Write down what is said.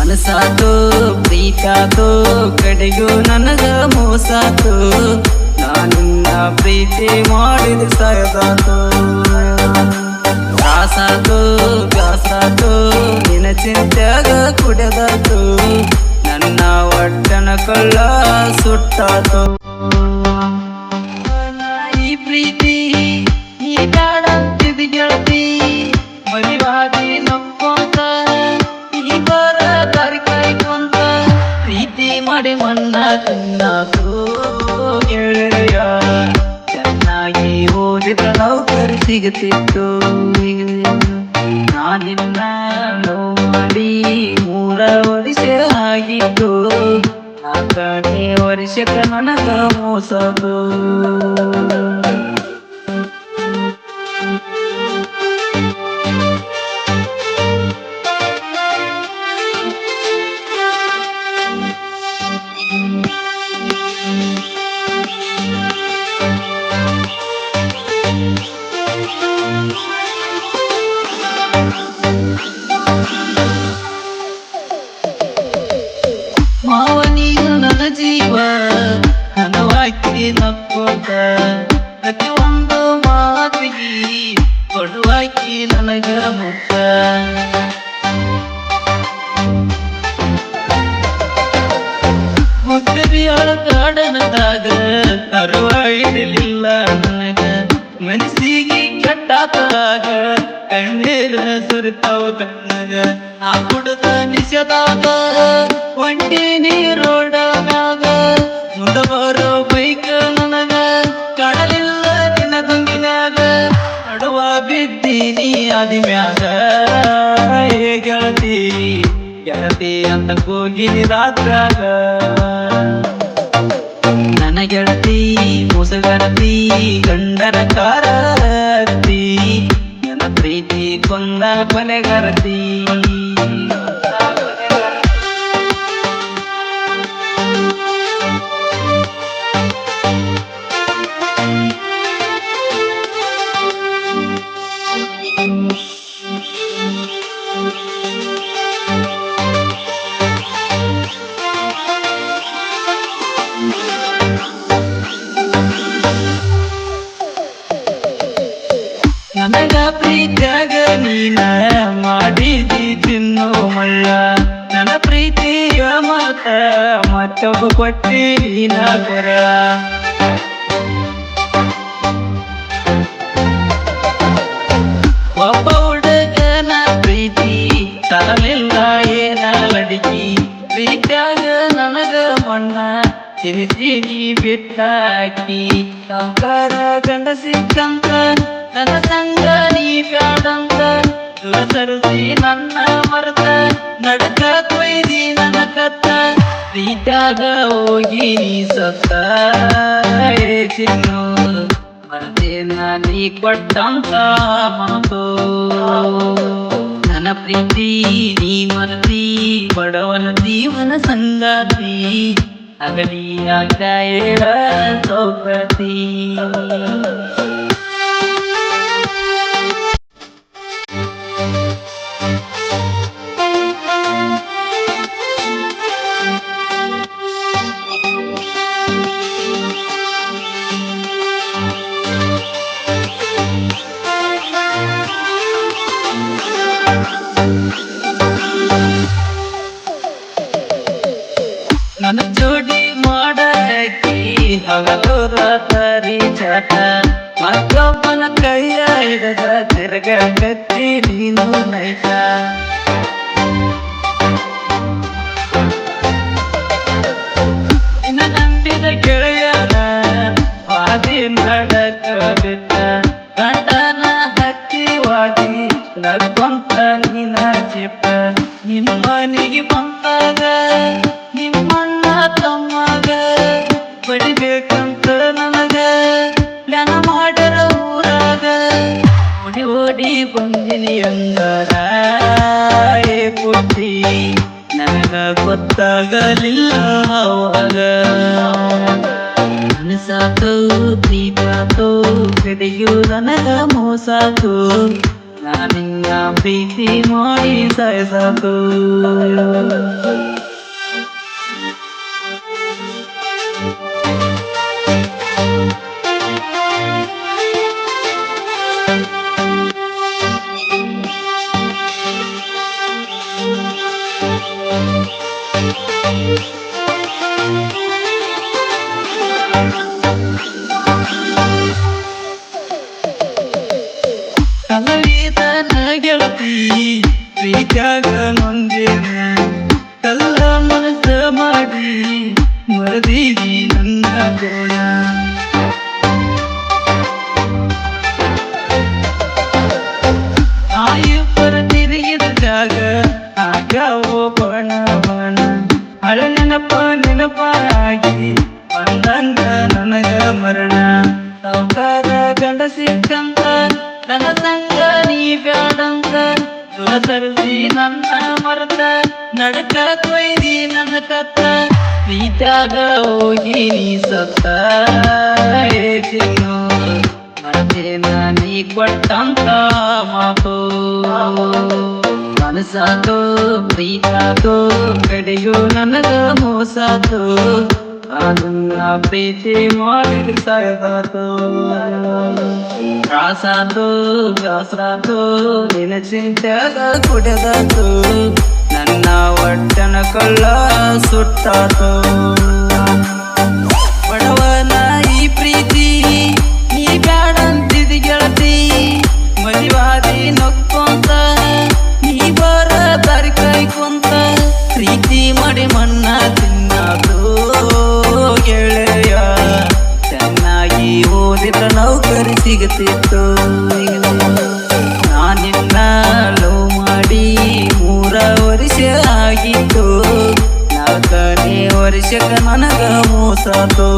ಮನಸಾತು ಪ್ರೀತಾತು ಕಡೆಗೂ ನನಗ ಮೋಸಾತು ನಾನಿನ್ನ ಪ್ರೀತಿ ಮಾಡಿದ ಸಾಯದಾತು ತ್ರಾಸಾತು ಬ್ಯಾಸಾತು ನಿನ್ನ ಚಿಂತ್ಯಾಗ ಕುಡೆದಾತು ನನ್ನ ಒಟ್ಟನ ಕಳ್ಳ ಸುಟ್ಟಾತು ಈ ಪ್ರೀತಿ ಈ ಕಾಡಂತಿದ ಗೆಳತಿ ಮರಿವಾದಿ ನಕ್ಕೊಂತ ಈ ಬರ ದಾರಿ ಕಾಯ್ಕೊಂತ ಪ್ರೀತಿ ಮಾಡಿ ಮನ್ನ ತಿನ್ನಾತು ಗೆಳೆಯ ಚೆನ್ನಾಗಿ ಓದಿದ ನೌಕರಿ ಸಿಗುತ್ತಿತ್ತು ನಾನಿನ್ನ ನೋವು ಮಾಡಿ 3 ವರ್ಷ ಆಗಿತ್ತು 4ನೇ ವರ್ಷಕ್ಕೆ ನನಗ ಮೋಸದು ಮಾವ ನೀನು ನನ್ನ ಜೀವ ನನವಾಕಿ ನಕ್ಕೋತ ಪ್ರತಿಯೊಂದು ಮಾತಿಗೆ ಕೊಡುವಾಕಿ ನನಗ ಮುತ್ತ ಮುಗ್ಗರಿಯಾಳ ಗಾರ್ಡನದಾಗ ಕರುವ ಇರಲಿಲ್ಲ ನನಗ ಮನಸ್ಸಿಗೆ ಕೆಟ್ಟಾದಾಗ ಕಣ್ಣೀರ ಸುರಿತಾವ ಕಣ್ಣಗ ನಾ ಕುಡದ ನಿಷೇಧಾಗ ಒಂಟಿ ನೀರೋಡ ಮ್ಯಾಗ ಮುಂದ ಬರೋ ಬೈಕ್ ನನಗ ಕಾಣಲಿಲ್ಲ ನಿನ್ನ ದುಂಗಿನ್ಯಾಗ ನಡುವ ಬಿದ್ದೀನಿ ಅದಿ ಮ್ಯಾಗ ಹೇ ಗೆಳತಿ ಗೆಳತಿ ಅಂತ ಕೂಗಿನಿ ರಾತ್ರಾಗ ನನ್ನ ಗೆಳತಿ ಮುಸುಗರತಿ ಗಂಡನ ಕಾರತಿ ನನ್ನ ಪ್ರೀತಿ ಕೊಂದ ಕೊಲೆಗರತಿ ನನಗ ಪ್ರೀತಿಯಾಗ ನೀನ ಮಾಡಿದಿ ತಿನ್ನು ಮಳ್ಳ ನನ್ನ ಪ್ರೀತಿಯ ಮಾತ ಮತ್ತೊಬ್ಬ ಕೊಟ್ಟಿ ನೀನ ಕೊರ ಒಬ್ಬ ಹುಡುಗನ ಪ್ರೀತಿ ತರಲಿಲ್ಲ ಏನ ಲಡಿಕಿ ಪ್ರೀತಿಯಾಗ ನನಗ ಮಣ್ಣ ತಿರುಗಿ ಬಿಟ್ಟಾಕಿ ಸಂಕಾರ ಗಂಡ ಸಿಕ್ಕಂತ ನನ್ನ ಸಂಗ ನೀ ಬ್ಯಾಡಂತ ಸರಿಸಿ ನನ್ನ ಮರತ ನಡಕ ಕೊಯ್ದಿ ನನ್ನ ಕತ್ತ ಪ್ರೀತ್ಯಾಗ ಹೋಗಿ ನೀ ಸತ್ತ ಚಿನ್ನು ಮರ್ತೇನ ನೀ ಕೊಟ್ಟಂತ ಮಾತು ನನ್ನ ಪ್ರೀತಿ ನೀ ಮರತಿ ಬಡವನ ಜೀವನ ಸಂಗಾತಿ ಅಗಲಿಯಾಗ ಏಳ ಸೌಕತಿ ನನ್ನ ಜೋಡಿ ಮಾಡಾಕಿ ಹಗಲು ರಾತ್ರಿ ಚಾಟ ಮತ್ತೊಬ್ಬನ ಕೈಯ ಹಿಡದ ತಿರ್ಗಕತ್ತಿ ನೀನು ನೈಟ ನಿನ್ನ ನಂಬಿದ ಗೆಳೆಯನ ವಾದಿ ನಡಕ ಬಿಟ್ಟ ಗಂಡನ ಹಕ್ಕಿ ವಾದಿ ನಕ್ಕೊಂತ ನೀನ ಚಿಪ್ಪ ನಿಮ್ಮನಿಗೆ ಬಂದಾಗ ನಿಮ್ಮಣ್ಣ ತಮ್ಮಗ ಬಡಿಬೇಕಂತ ನನಗ ಪ್ಲಾನ ಮಾಡರ ಊರಾಗ ಓಡಿ ಓಡಿ ಬಂದಿನಿ ಅಂಗಾರ ಪುಟ್ಟಿ ನನಗ ಗೊತ್ತಾಗಲಿಲ್ಲ ಅವಾಗ ಮನಸಾತು ಪ್ರೀತಾತು ಕಡೆಗೂ ನನಗ ಮೋಸಾತು ನಾನಿನ್ನ ಪ್ರೀತಿ ಮಾಡಿ ಸಾಯ್ಸಾಕು. ಕಲವಿದನ ಗೆಳತಿ ಪ್ರೀತ್ಯಾಗ ನೊಂದೇನ, ಕಲ್ಲ ಮನಸ್ಸ ಮಾಡಿ ಮರದೀಗಿ ನನ್ನ ಗೋಣ. ಆಯುಪರ ತಿರುಗಿದ ಜಾಗ ಆಗ್ಯಾವೋ ಬಣ ಬಣ, ಹಳ ನೆನಪಾಗಿ ಬಂದಂಗ ನನಗ ಮರಣ. ಸಾವ್ಕಾರ ಗಂಡ ಸಿಕ್ಕಂತ ನನ್ನ ಸಂಗ ನೀ ಬ್ಯಾಡಂತ, ಸುರತರಿಸಿ ನನ್ನ ಮರತ ನಡಕ ಕೊಯ್ದಿ ನನ್ನ ಕತ್ತ. ಪ್ರೀತ್ಯಾಗ ಹೋಗಿ ನೀ ಸತ್ತ ಚಿನ್ನು, ಮರ್ತೇನ ನೀ ಕೊಟ್ಟಂತ ಮಾತು. ಮನಸಾತು ಪ್ರೀತಾತು ಕಡೆಯು ನನಗ ಮೋಸಾತು, ಅದನ್ನ ಪ್ರೀತಿ ಮಾಡಿ ಸಾಯ್ದಾತು. ತ್ರಾಸಾತು ಬ್ಯಾಸ್ರಾತು ನಿನ್ನ ಚಿಂತ್ಯಾಗ ಕುಡೆದಾತು, ನನ್ನ ಒಟ್ಟನ ಕೊಳ್ಳ ಸುಟ್ಟಾತು. ಬಡವನ ಈ ಪ್ರೀತಿ ನೀ ಬ್ಯಾಡಂತಿದಿ ಗೆಳತಿ, ಮದಿವಾದಿ ನಕ್ಕೊಂತ ನೀ ಬರ ದಾರಿ ಕಾಯ್ಕೊಂತ, ಪ್ರೀತಿ ಮಾಡಿ ಮಣ್ಣ ತಿನ್ನಾತು ಗೆಳೆಯ. ಚೆನ್ನಾಗಿ ಓದಿದ ನೌಕರಿ ಸಿಗುತ್ತಿತ್ತು, ನಾನಿನ್ನ ಲವ್ ಮಾಡಿ 3 ವರ್ಷ ಆಗಿತ್ತು, 4ನೇ ವರ್ಷಕ್ಕ ನನಗ ಮೋಸಾತು.